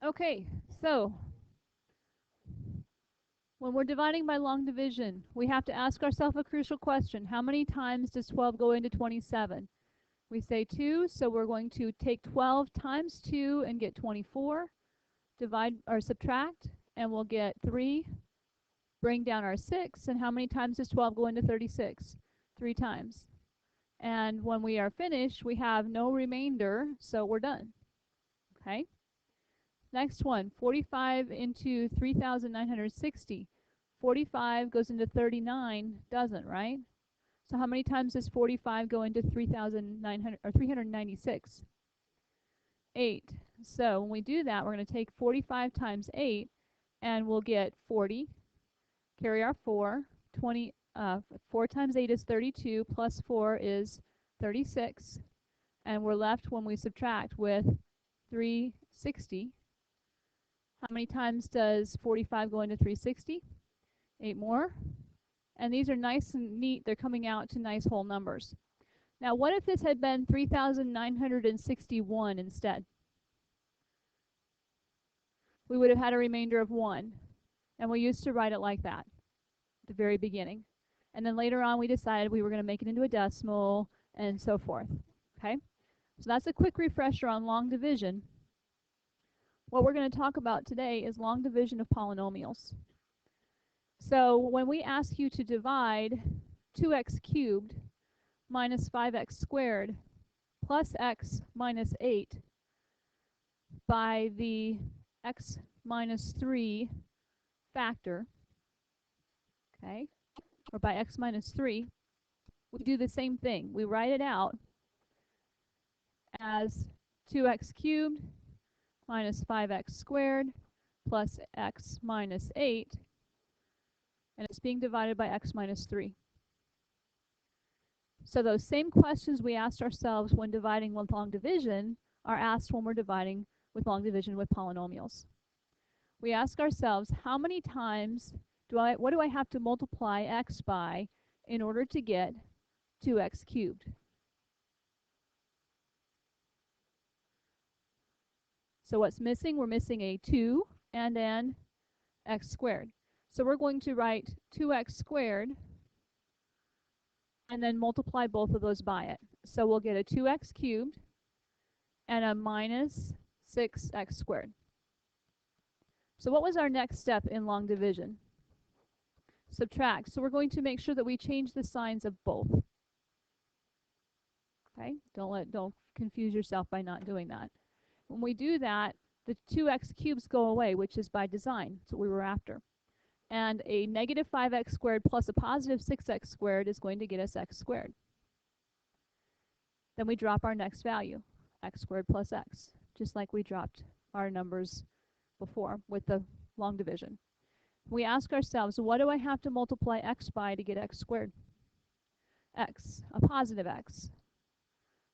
Okay, so when we're dividing by long division, we have to ask ourselves a crucial question. How many times does 12 go into 27? We say 2, so we're going to take 12 times 2 and get 24. Divide or subtract, and we'll get 3. Bring down our 6, and how many times does 12 go into 36? 3 times. And when we are finished, we have no remainder, so we're done. Okay? Next one, 45 into 3,960. 45 goes into 39, doesn't, right? So how many times does 45 go into 3,900 or 396? 8. So when we do that, we're going to take 45 times 8, and we'll get 40. Carry our 4. 4 times 8 is 32, plus 4 is 36. And we're left, when we subtract, with 360. How many times does 45 go into 360? 8 more. And these are nice and neat. They're coming out to nice whole numbers. Now, what if this had been 3,961 instead? We would have had a remainder of 1. And we used to write it like that at the very beginning. And then later on, we decided we were going to make it into a decimal and so forth. Okay? So that's a quick refresher on long division. What we're going to talk about today is long division of polynomials. So when we ask you to divide 2x cubed minus 5x squared plus x minus 8 by the x minus 3 factor, okay, or by x minus 3, we do the same thing. We write it out as 2x cubed minus 5x squared plus x minus 8, and it's being divided by x minus 3. So those same questions we asked ourselves when dividing with long division are asked when we're dividing with long division with polynomials. We ask ourselves, how many times what do I have to multiply x by in order to get 2x cubed? So what's missing? We're missing a 2 and an x squared. So we're going to write 2x squared and then multiply both of those by it. So we'll get a 2x cubed and a minus 6x squared. So what was our next step in long division? Subtract. So we're going to make sure that we change the signs of both. Okay? Don't confuse yourself by not doing that. When we do that, the 2x cubes go away, which is by design. That's what we were after. And a negative 5x squared plus a positive 6x squared is going to get us x squared. Then we drop our next value, x squared plus x, just like we dropped our numbers before with the long division. We ask ourselves, what do I have to multiply x by to get x squared? X, a positive x.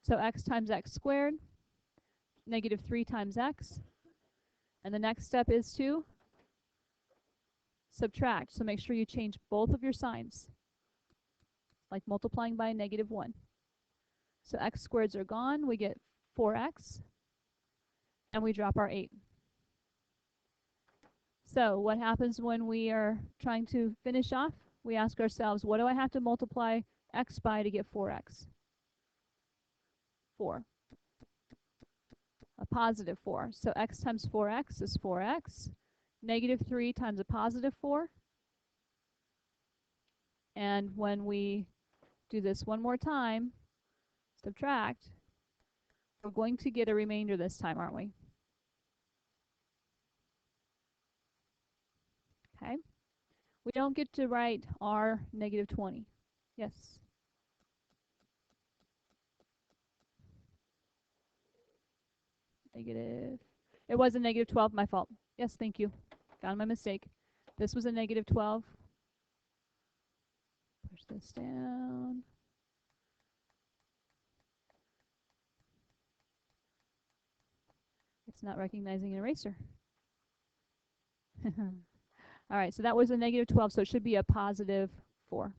So x times x squared, negative 3 times x. And the next step is to subtract. So make sure you change both of your signs, like multiplying by a negative 1. So x squareds are gone. We get 4x, and we drop our 8. So what happens when we are trying to finish off? We ask ourselves, what do I have to multiply x by to get 4x? 4. A positive 4. So x times 4x is 4x. Negative 3 times a positive 4. And when we do this one more time, subtract, we're going to get a remainder this time, aren't we? Okay. We don't get to write r negative 20. Yes. Negative. It was a negative 12, my fault. Yes, thank you. Got my mistake. This was a negative 12. Push this down. It's not recognizing an eraser. All right, so that was a negative 12, so it should be a positive 4.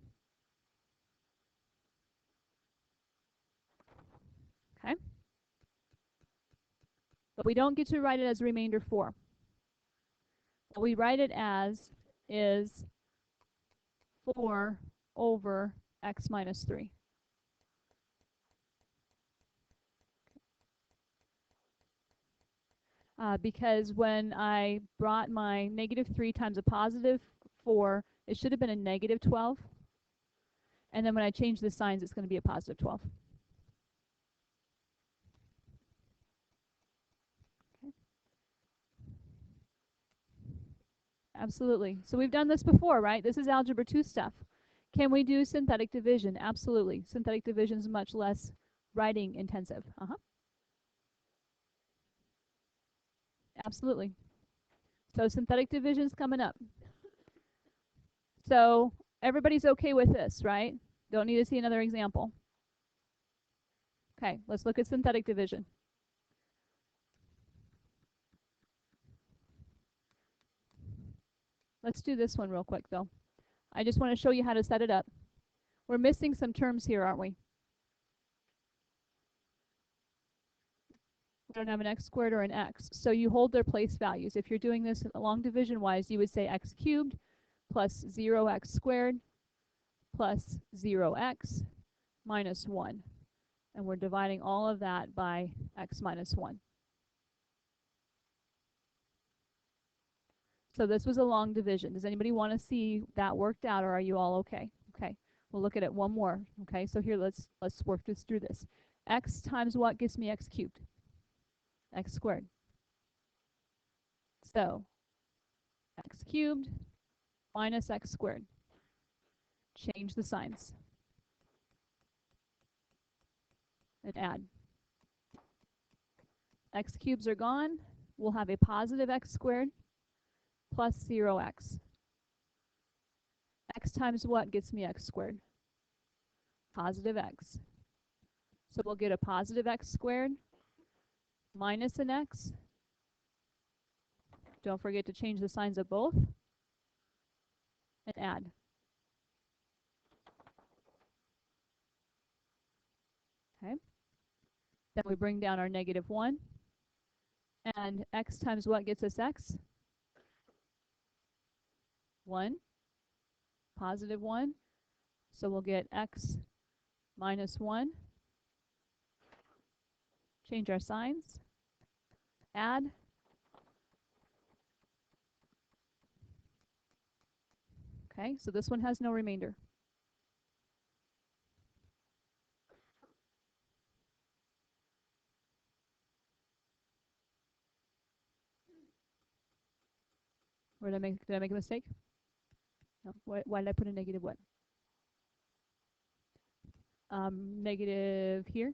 Okay. But we don't get to write it as remainder 4. What we write it as is 4 over x minus 3. Because when I brought my negative 3 times a positive 4, it should have been a negative 12. And then when I change the signs, it's going to be a positive 12. Okay. Absolutely. So we've done this before, right? This is Algebra 2 stuff. Can we do synthetic division? Absolutely. Synthetic division is much less writing intensive. Absolutely. So synthetic division is coming up. So everybody's okay with this, right? Don't need to see another example. Okay, let's look at synthetic division. Let's do this one real quick, though. I just want to show you how to set it up. We're missing some terms here, aren't we? We don't have an x squared or an x. So you hold their place values. If you're doing this long division-wise, you would say x cubed plus 0x squared plus 0x minus 1. And we're dividing all of that by x minus 1. So this was a long division. Does anybody want to see that worked out, or are you all okay? Okay, we'll look at it one more. Okay, so here let's work this through this. X times what gives me x cubed? X squared. So x cubed minus x squared. Change the signs and add. X cubes are gone. We'll have a positive x squared plus 0x. X times what gets me x squared? Positive x. So we'll get a positive x squared minus an x. Don't forget to change the signs of both. And add. Okay. Then we bring down our negative 1. And x times what gets us x? 1. Positive 1. So we'll get x minus 1. Change our signs. Add. Okay, so this one has no remainder. Or did I make a mistake? No. Why did I put a negative what? Negative here.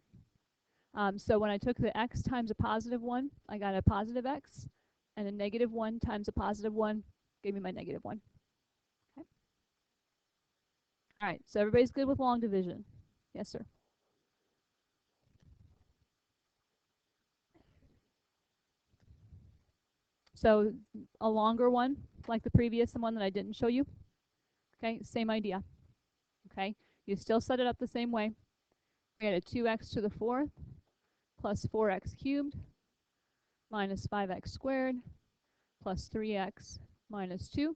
So when I took the x times a positive 1, I got a positive x, and a negative 1 times a positive 1 gave me my negative 1. Okay. All right, so everybody's good with long division? Yes, sir. So a longer one, like the previous one that I didn't show you. Okay, same idea. Okay, you still set it up the same way. We had a 2x to the 4th plus 4x cubed minus 5x squared plus 3x minus 2,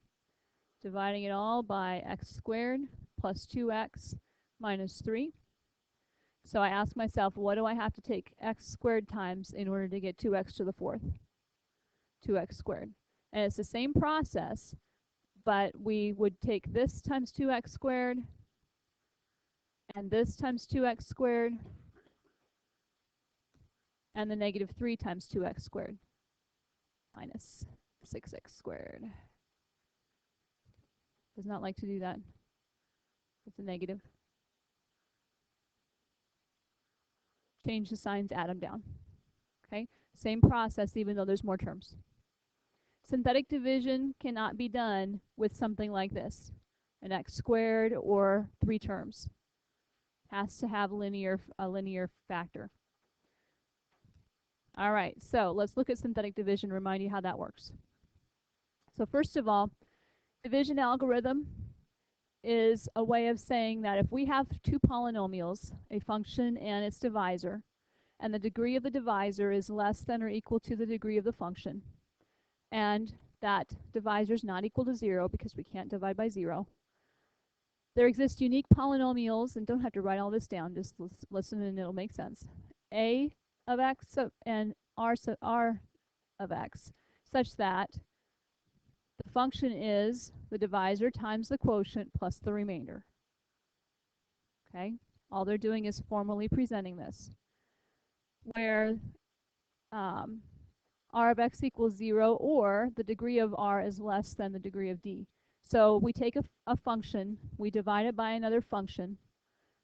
dividing it all by x squared plus 2x minus 3. So I ask myself, what do I have to take x squared times in order to get 2x to the 4th? 2x squared. And it's the same process, but we would take this times 2x squared and this times 2x squared and the negative 3 times 2x squared minus 6x squared. Does not like to do that. It's a negative. Change the signs, add them down. Okay, same process even though there's more terms. Synthetic division cannot be done with something like this, an x squared or 3 terms. Has to have a linear factor. All right, so let's look at synthetic division, remind you how that works. So first of all, division algorithm is a way of saying that if we have 2 polynomials, a function and its divisor, and the degree of the divisor is less than or equal to the degree of the function, and that divisor is not equal to 0 because we can't divide by 0. There exist unique polynomials, and don't have to write all this down, just listen and it'll make sense. A of x and r of x, such that the function is the divisor times the quotient plus the remainder. Okay? All they're doing is formally presenting this, where r of x equals 0, or the degree of r is less than the degree of d. So we take a function, we divide it by another function,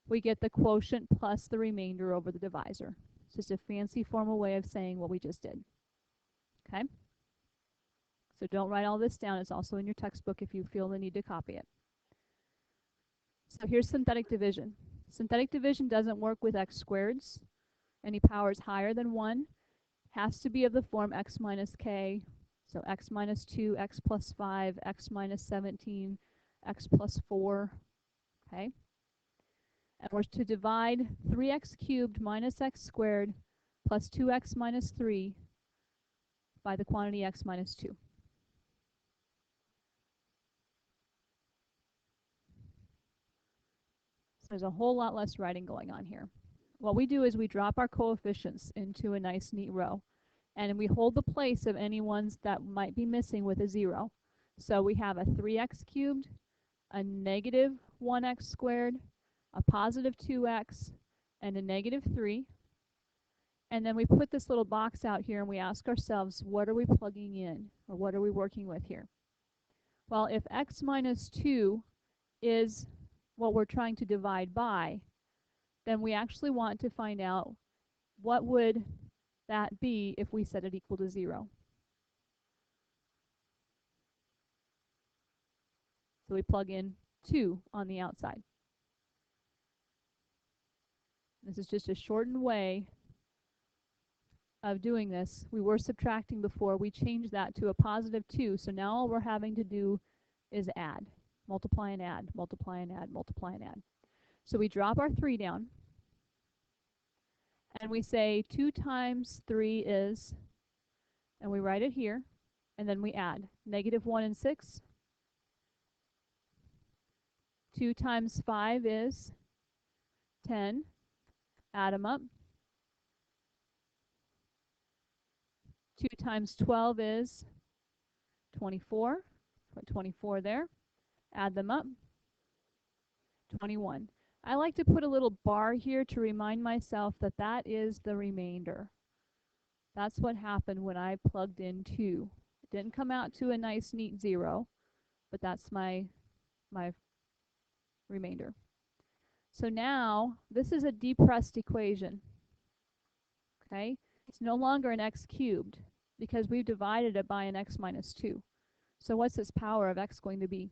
we get the quotient plus the remainder over the divisor. It's just a fancy formal way of saying what we just did. Okay? So don't write all this down. It's also in your textbook if you feel the need to copy it. So here's synthetic division. Synthetic division doesn't work with x squareds. Any powers higher than 1 has to be of the form x minus k. So x minus 2, x plus 5, x minus 17, x plus 4. Okay? And we're to divide 3x cubed minus x squared plus 2x minus 3 by the quantity x minus 2. So there's a whole lot less writing going on here. What we do is we drop our coefficients into a nice neat row, and we hold the place of any ones that might be missing with a 0. So we have a 3x cubed, a negative 1x squared, a positive 2x, and a negative 3. And then we put this little box out here and we ask ourselves, what are we plugging in, or what are we working with here? Well, if x minus 2 is what we're trying to divide by, then we actually want to find out what would that be if we set it equal to 0. So we plug in 2 on the outside. This is just a shortened way of doing this. We were subtracting before. We changed that to a positive 2. So now all we're having to do is add. Multiply and add, multiply and add, multiply and add. So we drop our 3 down. And we say 2 times 3 is, and we write it here. And then we add negative 1 and 6. 2 times 5 is 10. Add them up. 2 times 12 is 24. Put 24 there. Add them up. 21. I like to put a little bar here to remind myself that that is the remainder. That's what happened when I plugged in 2. It didn't come out to a nice neat 0, but that's my remainder. So now this is a depressed equation. Okay? It's no longer an x cubed because we've divided it by an x minus 2. So what's this power of x going to be?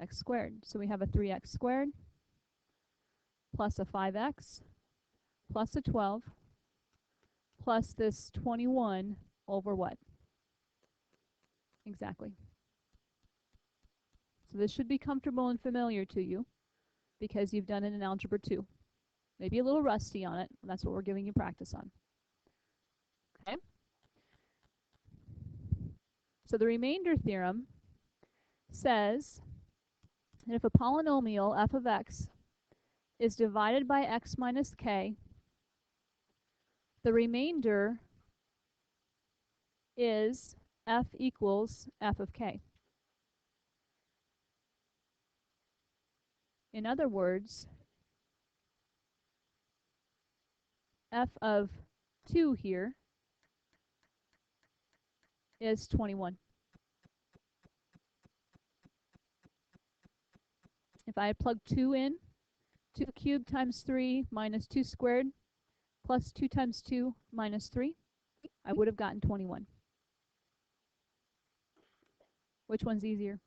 X squared. So we have a 3x squared plus a 5x plus a 12 plus this 21 over what? Exactly. So this should be comfortable and familiar to you because you've done it in Algebra 2. Maybe a little rusty on it. That's what we're giving you practice on. Okay? So the remainder theorem says that if a polynomial f of x is divided by x minus k, the remainder is f equals f of k. In other words, f of 2 here is 21. If I had plugged 2 in, 2 cubed times 3 minus 2 squared plus 2 times 2 minus 3, I would have gotten 21. Which one's easier?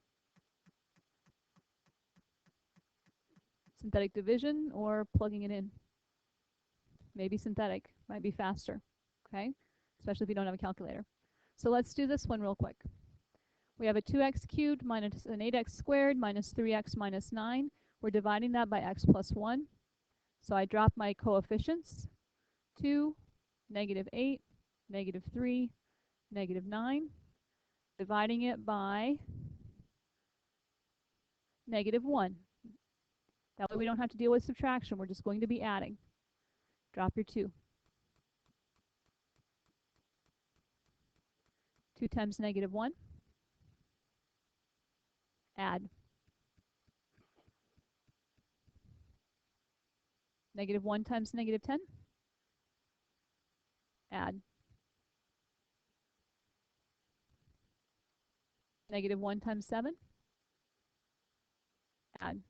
Synthetic division or plugging it in? Maybe synthetic, might be faster, okay? Especially if you don't have a calculator. So let's do this one real quick. We have a 2x cubed minus an 8x squared minus 3x minus 9. We're dividing that by x plus 1. So I drop my coefficients. 2, negative 8, negative 3, negative 9, dividing it by negative 1. That way we don't have to deal with subtraction. We're just going to be adding. Drop your 2. 2 times negative 1. Add. Negative 1 times negative 10. Add. Negative 1 times 7. Add.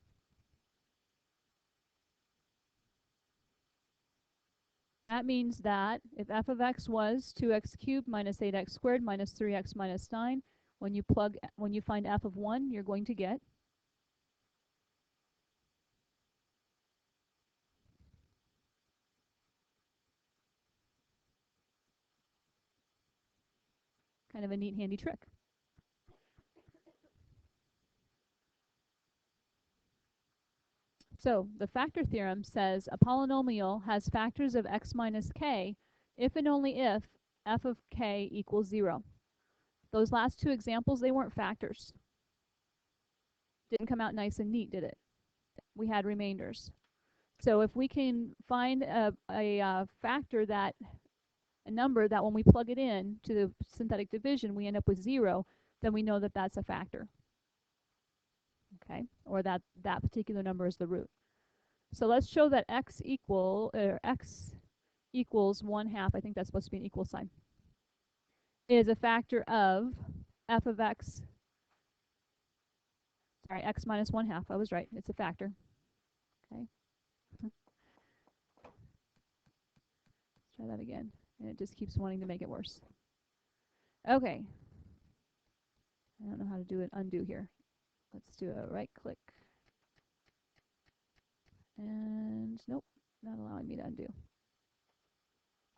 That means that if f of x was 2x cubed minus 8x squared minus 3x minus 9, when you find f of 1, you're going to get kind of a neat, handy trick. So the factor theorem says a polynomial has factors of x minus k if and only if f of k equals 0. Those last two examples, they weren't factors. Didn't come out nice and neat, did it? We had remainders. So if we can find a factor that, a number that when we plug it in to the synthetic division, we end up with 0, then we know that that's a factor. Okay, or that particular number is the root. So let's show that x equals 1/2. I think that's supposed to be an equal sign. Is a factor of f of x. Sorry, x minus 1/2. I was right. It's a factor. Okay. Let's try that again. And it just keeps wanting to make it worse. Okay. I don't know how to do an undo here. Let's do a right click. And nope, not allowing me to undo.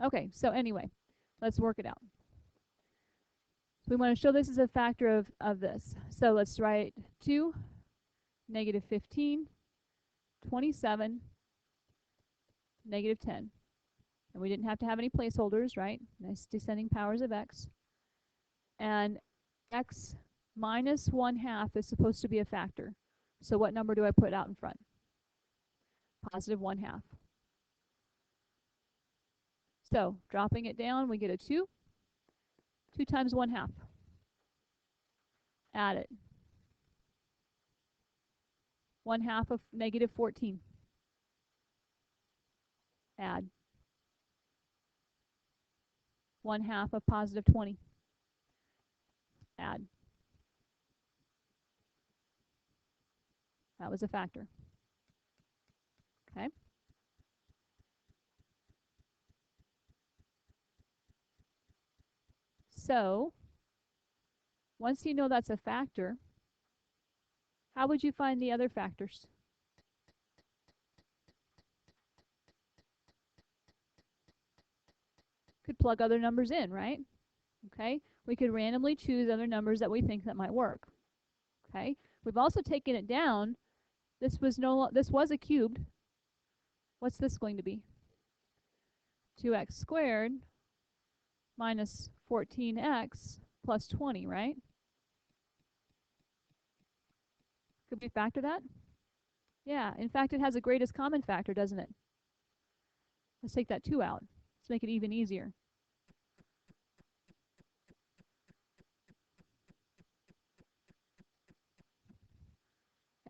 Okay, so anyway, let's work it out. We want to show this as a factor of this. So let's write 2, negative 15, 27, negative 10. And we didn't have to have any placeholders, right? Nice descending powers of x. And x minus 1/2 is supposed to be a factor. So what number do I put out in front? Positive 1/2. So dropping it down, we get a 2. 2 times 1/2. Add it. 1/2 of negative 14. Add. 1/2 of positive 20. Add. That was a factor. Okay. So once you know that's a factor, how would you find the other factors? Could plug other numbers in, right? Okay. We could randomly choose other numbers that we think that might work. Okay. We've also taken it down. This was a cubed. What's this going to be? 2x squared minus 14x plus 20, right? Could we factor that? Yeah, in fact, it has a greatest common factor, doesn't it? Let's take that 2 out. Let's make it even easier.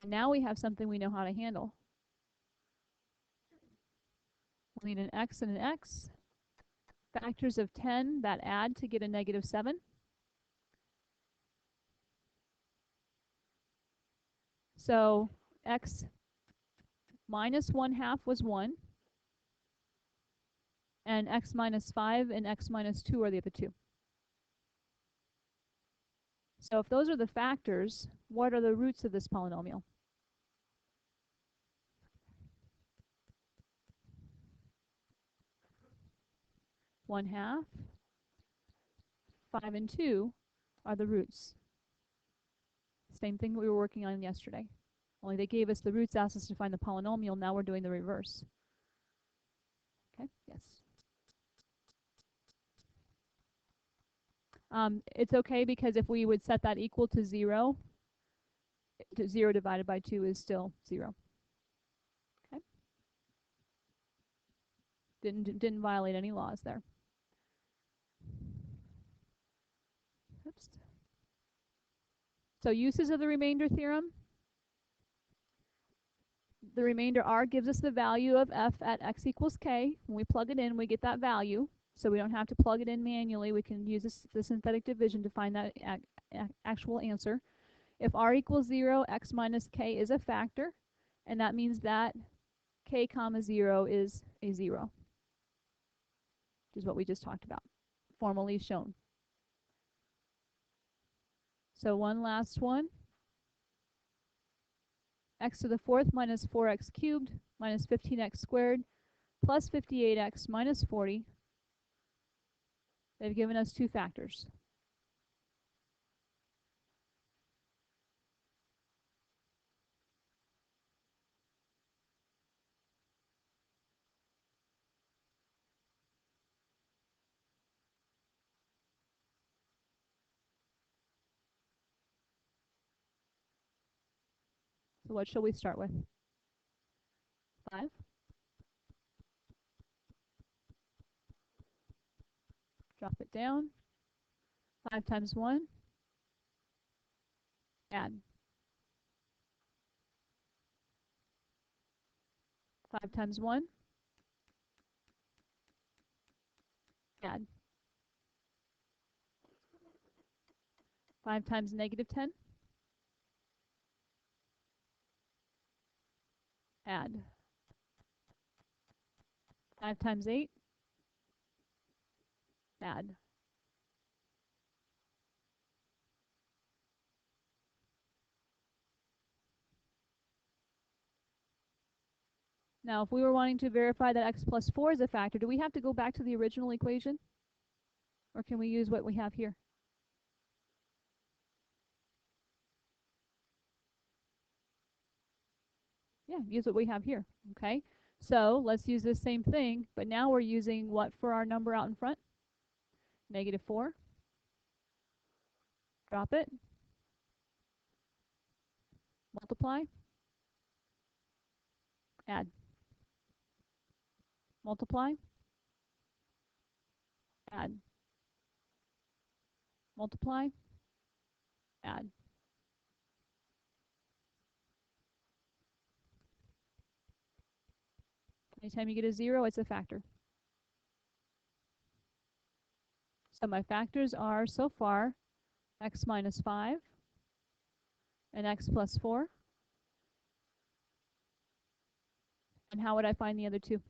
And now we have something we know how to handle. We'll need an x and an x. Factors of 10 that add to get a negative 7. So x minus 1/2 was 1. And x minus 5 and x minus 2 are the other two. So if those are the factors, what are the roots of this polynomial? One half, 5 and 2 are the roots. Same thing we were working on yesterday. Only they gave us the roots, asked us to find the polynomial. Now we're doing the reverse. Okay, yes. It's okay because if we would set that equal to 0, 0 divided by 2 is still 0. Okay. Didn't violate any laws there. Oops. So uses of the remainder theorem. The remainder r gives us the value of f at x equals k. When we plug it in, we get that value. So we don't have to plug it in manually. We can use the synthetic division to find that actual answer. If r equals 0, x minus k is a factor, and that means that k comma 0 is a 0, which is what we just talked about, formally shown. So one last one. X to the fourth minus 4x cubed minus 15x squared plus 58x minus 40. They've given us two factors. So what shall we start with? 5. Drop it down. 5 times 1. Add. 5 times 1. Add. 5 times negative 10. Add. 5 times 8. Add. Now, if we were wanting to verify that x plus 4 is a factor, do we have to go back to the original equation? Or can we use what we have here? Yeah, use what we have here. Okay, so let's use this same thing, but now we're using what for our number out in front? Negative 4. Drop it. Multiply. Add. Multiply. Add. Multiply. Add. Anytime you get a 0, it's a factor. So my factors are, so far, x minus 5 and x plus 4. And how would I find the other two?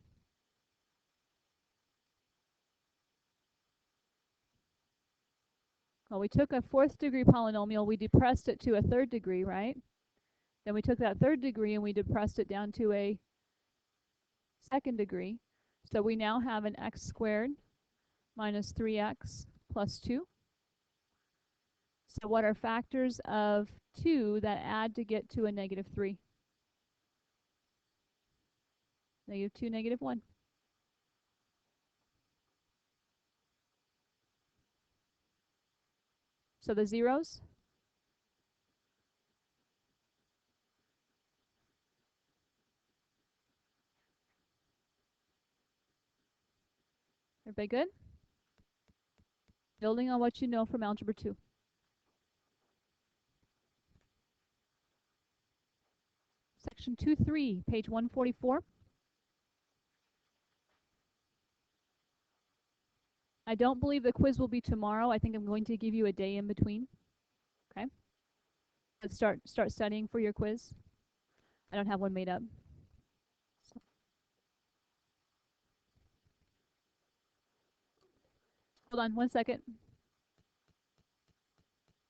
Well, we took a 4th degree polynomial, we depressed it to a 3rd degree, right? Then we took that 3rd degree and we depressed it down to a 2nd degree. So we now have an x squared minus 3x plus 2. So what are factors of 2 that add to get to a negative 3? Negative 2, negative 1. So the zeros? Everybody good? Building on what you know from Algebra 2. Section 2.3, page 144. I don't believe the quiz will be tomorrow. I think I'm going to give you a day in between. Okay? Let's start studying for your quiz. I don't have one made up. So. Hold on 1 second.